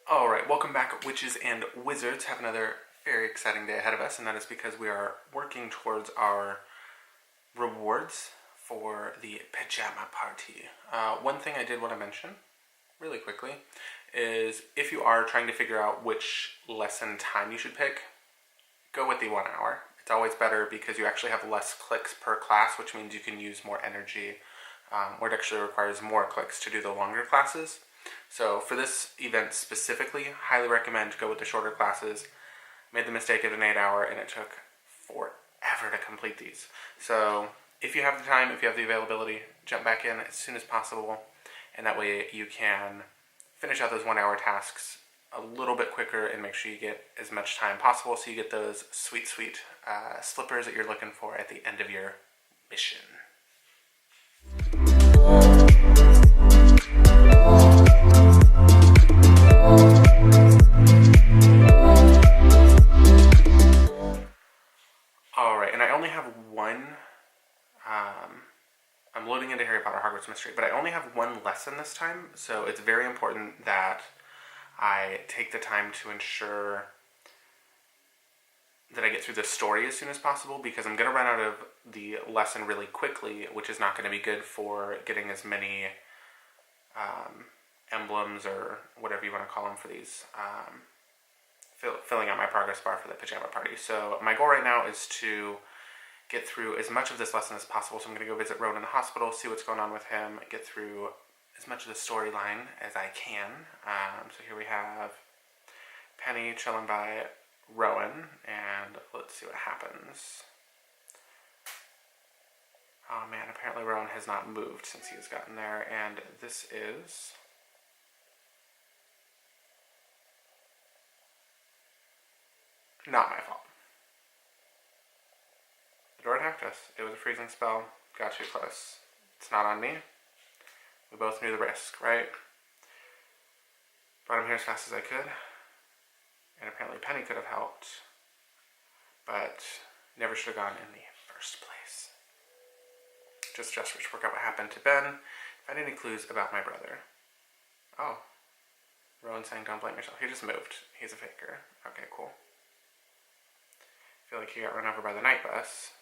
Alright, welcome back, witches and wizards. Have another very exciting day ahead of us, and that is because we are working towards our rewards for the Pyjama party. One thing I did want to mention, really quickly, is if you are trying to figure out which lesson time you should pick, go with the 1 hour. It's always better because you actually have less clicks per class, which means you can use more energy, or it actually requires more clicks to do the longer classes. So for this event specifically, highly recommend go with the shorter classes. Made the mistake of an 8 hour and it took forever to complete these. So if you have the time, if you have the availability, jump back in as soon as possible, and that way you can finish out those 1 hour tasks a little bit quicker and make sure you get as much time possible so you get those sweet slippers that you're looking for at the end of your mission. Alright, and I only have one, I'm loading into Harry Potter Hogwarts Mystery, but I only have one lesson this time, so it's very important that I take the time to ensure that I get through the story as soon as possible, because I'm going to run out of the lesson really quickly, which is not going to be good for getting as many emblems, or whatever you want to call them, for these, filling out my progress bar for the Pyjama party. So my goal right now is to get through as much of this lesson as possible. So I'm going to go visit Rowan in the hospital, see what's going on with him, get through as much of the storyline as I can. So here we have Penny chilling by Rowan, and let's see what happens. Oh man, apparently Rowan has not moved since he has gotten there, and this is... not my fault. The door attacked us. It was a freezing spell. Got too close. It's not on me. We both knew the risk, right? Brought him here as fast as I could. And apparently Penny could have helped. But never should have gone in the first place. Just work out what happened to Ben. Find any clues about my brother. Oh. Rowan saying don't blame yourself. He just moved. He's a faker. Okay, cool. I feel like he got run over by the night bus.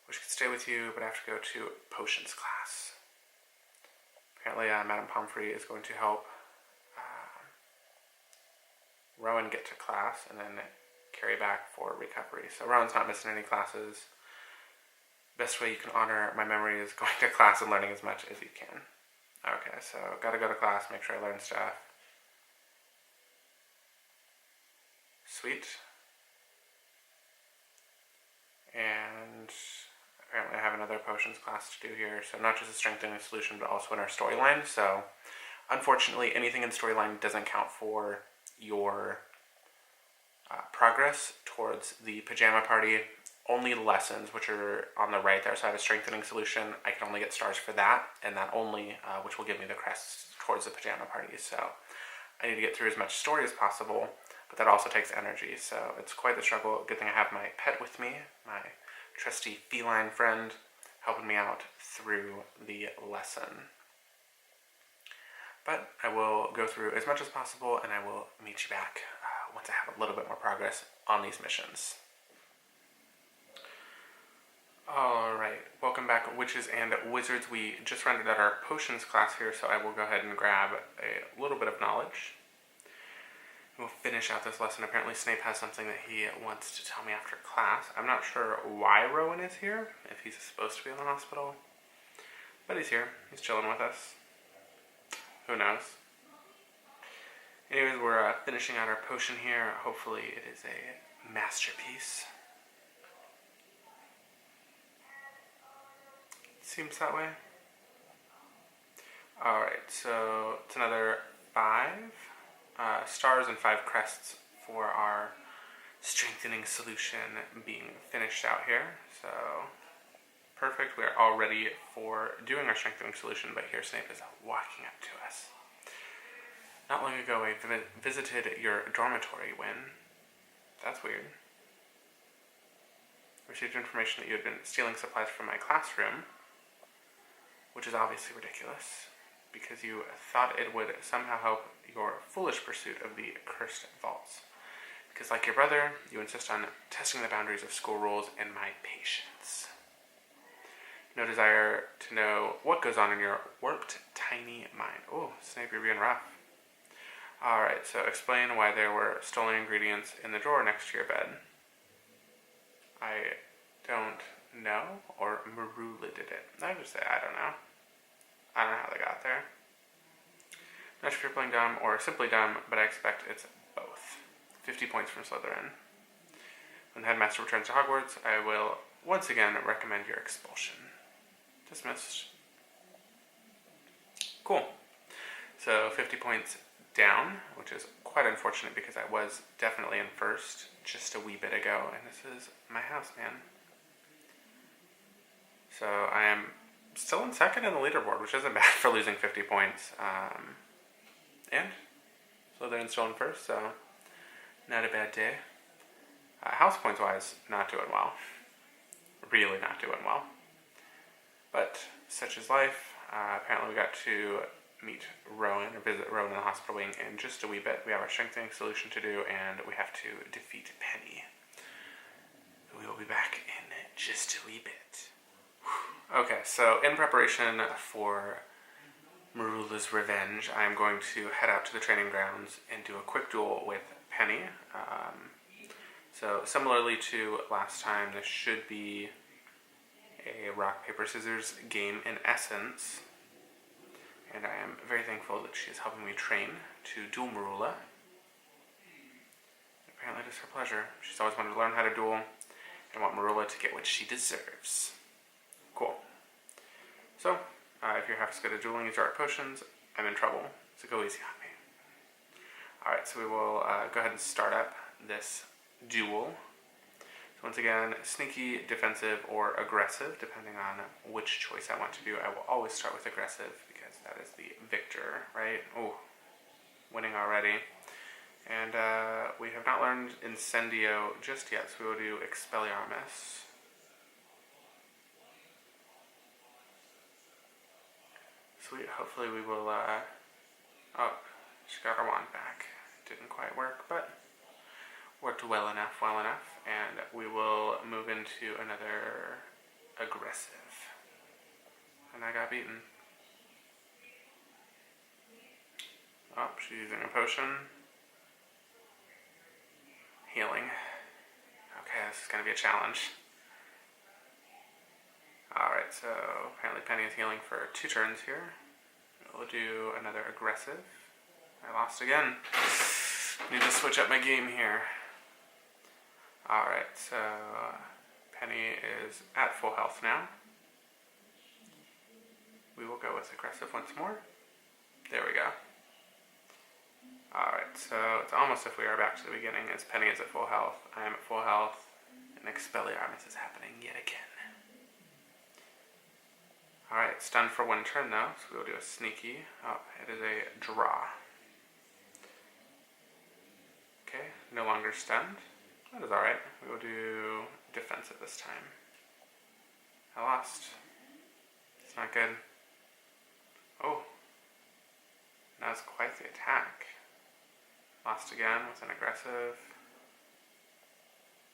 Wish I could stay with you, but I have to go to potions class. Apparently, Madame Pomfrey is going to help Rowan get to class and then carry back for recovery. So Rowan's not missing any classes. Best way you can honor my memory is going to class and learning as much as you can. Okay, so gotta go to class, make sure I learn stuff. Sweet. And apparently I have another potions class to do here, so not just a strengthening solution, but also in our storyline. So unfortunately, anything in storyline doesn't count for your progress towards the Pyjama party. Only lessons, which are on the right there, so I have a strengthening solution. I can only get stars for that, and that only, which will give me the crests towards the Pyjama party. So I need to get through as much story as possible, but that also takes energy, so it's quite the struggle. Good thing I have my pet with me, my trusty feline friend, helping me out through the lesson. But I will go through as much as possible, and I will meet you back once I have a little bit more progress on these missions. Alright, welcome back, witches and wizards. We just rounded out our potions class here, so I will go ahead and grab a little bit of knowledge. We'll finish out this lesson. Apparently Snape has something that he wants to tell me after class. I'm not sure why Rowan is here, if he's supposed to be in the hospital. But he's here. He's chilling with us. Who knows? Anyways, we're finishing out our potion here. Hopefully it is a masterpiece. Seems that way. Alright, so it's another 5 stars and 5 crests for our strengthening solution being finished out here. So perfect. We're all ready for doing our strengthening solution, but here Snape is walking up to us. Not long ago I visited your dormitory, Win. That's weird. Received information that you had been stealing supplies from my classroom, which is obviously ridiculous. because you thought it would somehow help your foolish pursuit of the cursed vaults. Because like your brother, you insist on testing the boundaries of school rules and my patience. No desire to know what goes on in your warped, tiny mind. Oh, Snape, you're being rough. Alright, so explain why there were stolen ingredients in the drawer next to your bed. I don't know, or Marula did it. I would say I don't know. I don't know how they got there. Not sure if you're playing dumb or simply dumb, but I expect it's both. 50 points from Slytherin. When the headmaster returns to Hogwarts, I will once again recommend your expulsion. Dismissed. Cool. So 50 points down, which is quite unfortunate because I was definitely in first just a wee bit ago, and this is my house, man. So I am still in second in the leaderboard, which isn't bad for losing 50 points. And Slytherin's still in first, so not a bad day. House points wise, not doing well. Really not doing well. But such is life. Apparently we got to meet Rowan, or visit Rowan in the hospital wing in just a wee bit. We have our strengthening solution to do, and we have to defeat Penny. We will be back in just a wee bit. Okay, so in preparation for Marula's revenge, I am going to head out to the training grounds and do a quick duel with Penny. So similarly to last time, this should be a rock, paper, scissors game in essence. And I am very thankful that she is helping me train to duel Marula. Apparently it is her pleasure. She's always wanted to learn how to duel and want Marula to get what she deserves. Cool. So, if you're half as good at dueling as you are at potions, I'm in trouble, so go easy on me. Alright, so we will go ahead and start up this duel. So once again, sneaky, defensive, or aggressive, depending on which choice I want to do. I will always start with aggressive, because that is the victor, right? Oh, winning already. And we have not learned Incendio just yet, so we will do Expelliarmus. Sweet, hopefully we will, oh, she got her wand back. Didn't quite work, but worked well enough, and we will move into another aggressive. And I got beaten. Oh, she's using a potion. Healing. Okay, this is going to be a challenge. Alright, so apparently Penny is healing for 2 turns here. We'll do another aggressive. I lost again. Need to switch up my game here. Alright, so Penny is at full health now. We will go with aggressive once more. There we go. Alright, so it's almost if we are back to the beginning as Penny is at full health. I am at full health, and Expelliarmus is happening yet again. Alright, stunned for 1 turn though, so we'll do a sneaky. Oh, it is a draw. Okay, no longer stunned. That is alright. We will do defensive this time. I lost. It's not good. Oh. That was quite the attack. Lost again with an aggressive.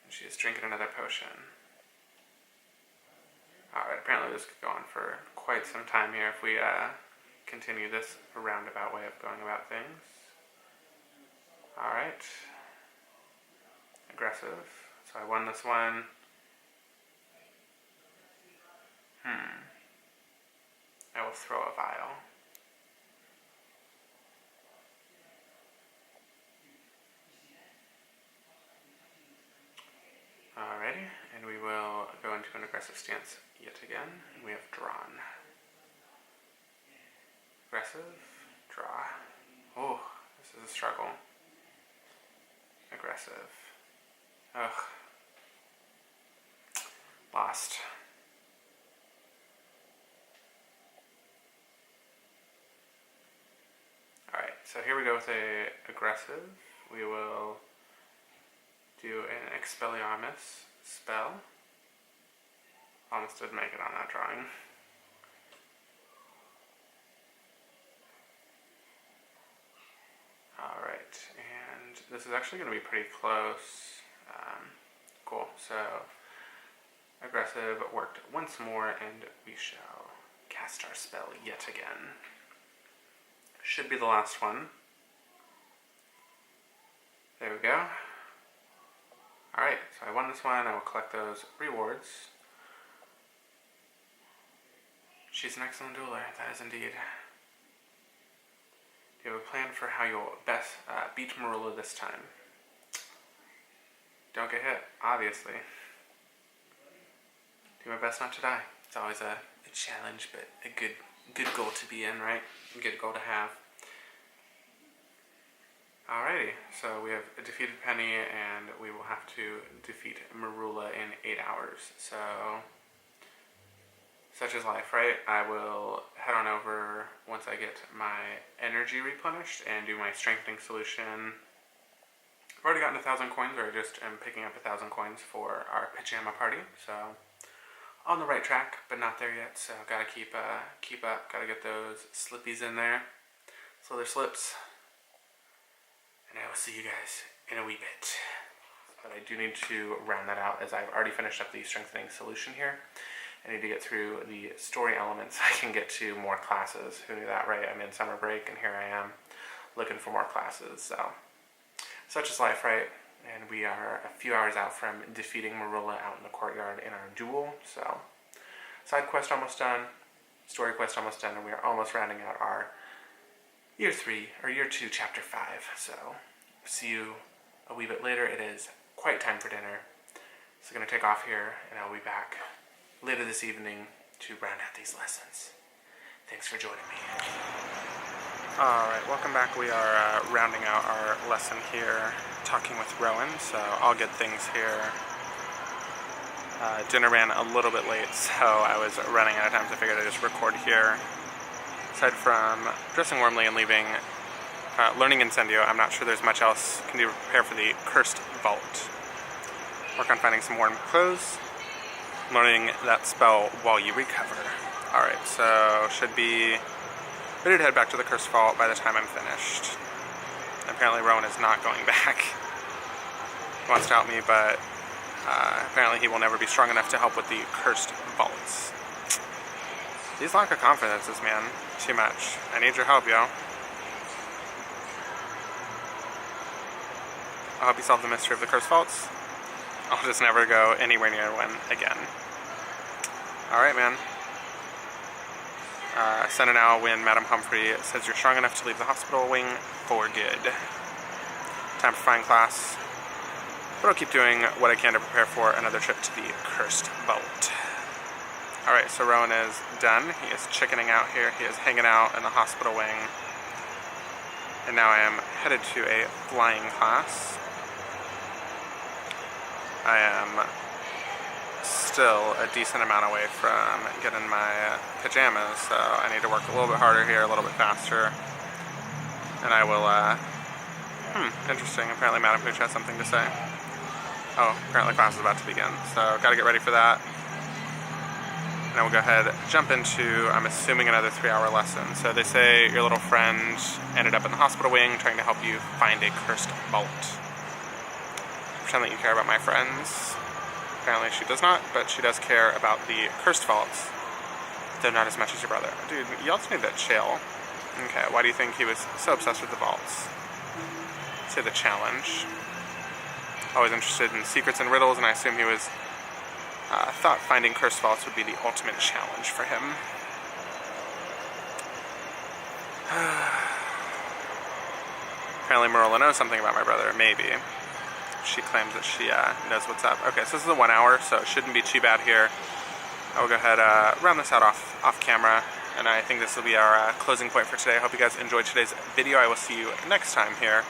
And she is drinking another potion. Alright, apparently this could go on for quite some time here if we continue this roundabout way of going about things. Alright. Aggressive. So I won this one. I will throw a vial. Alrighty, and we will go into an aggressive stance yet again. And we have drawn. Aggressive, draw. Oh, this is a struggle. Aggressive. Ugh. Lost. Alright, so here we go with a aggressive. We will do an Expelliarmus spell. Almost did make it on that drawing. this is actually going to be pretty close. Cool. So, aggressive worked once more, and we shall cast our spell yet again. Should be the last one. There we go. Alright, so I won this one. I will collect those rewards. She's an excellent dueler, that is indeed. Do you have a plan for how you'll best beat Marula this time? Don't get hit, obviously. Do my best not to die. It's always a challenge, but a good goal to be in, right? A good goal to have. Alrighty, so we have defeated Penny, and we will have to defeat Marula in 8 hours. So, such is life, right? I will head on over once I get my energy replenished and do my strengthening solution. I've already gotten 1,000 coins, or I just am picking up 1,000 coins for our Pyjama party, so on the right track, but not there yet, so gotta keep up, gotta get those slippies in there. Slither slips. And I will see you guys in a wee bit. But I do need to round that out as I've already finished up the strengthening solution here. I need to get through the story elements. I can get to more classes. Who knew that, right? I'm in summer break, and here I am looking for more classes. So, such is life, right? And we are a few hours out from defeating Marula out in the courtyard in our duel. So, side quest almost done, story quest almost done, and we are almost rounding out our Year 3, or Year 2, Chapter 5. So, see you a wee bit later. It is quite time for dinner. So, I'm going to take off here, and I'll be back later this evening to round out these lessons. Thanks for joining me. Alright, welcome back. We are rounding out our lesson here, talking with Rowan, so I'll get things here. Dinner ran a little bit late, so I was running out of time, so I figured I'd just record here. Aside from dressing warmly and leaving, learning Incendio, I'm not sure there's much else can do to prepare for the Cursed Vault. Work on finding some warm clothes, learning that spell while you recover. Alright, so should be ready to head back to the Cursed Vault by the time I'm finished. Apparently Rowan is not going back. He wants to help me, but apparently he will never be strong enough to help with the Cursed Vaults. These lack of confidences, man. Too much. I need your help, yo. I'll help you solve the mystery of the Cursed Vaults. I'll just never go anywhere near one again. Alright, man. Send an owl when Madam Humphrey says you're strong enough to leave the hospital wing for good. Time for fine class. But I'll keep doing what I can to prepare for another trip to the Cursed Vault. Alright, so Rowan is done. He is chickening out here. He is hanging out in the hospital wing. And now I am headed to a flying class. I am still a decent amount away from getting my pajamas, so I need to work a little bit harder here, a little bit faster. And I will, interesting. Apparently Madam Hooch has something to say. Oh, apparently class is about to begin, so gotta get ready for that. And I will go ahead, jump into, I'm assuming, another 3-hour lesson. So they say your little friend ended up in the hospital wing trying to help you find a cursed vault. Pretend that you care about my friends. Apparently she does not, but she does care about the cursed vaults. Though not as much as your brother. Dude, you also need that chill. Okay, why do you think he was so obsessed with the vaults? Say the challenge. Always interested in secrets and riddles, and I assume he was thought finding cursed vaults would be the ultimate challenge for him. Apparently Marilla knows something about my brother, maybe. She claims that she knows what's up. Okay, so this is a 1 hour, so it shouldn't be too bad here. I will go ahead round this out off camera, and I think this will be our closing point for today. I hope you guys enjoyed today's video. I will see you next time here,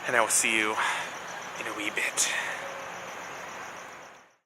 and I will see you in a wee bit.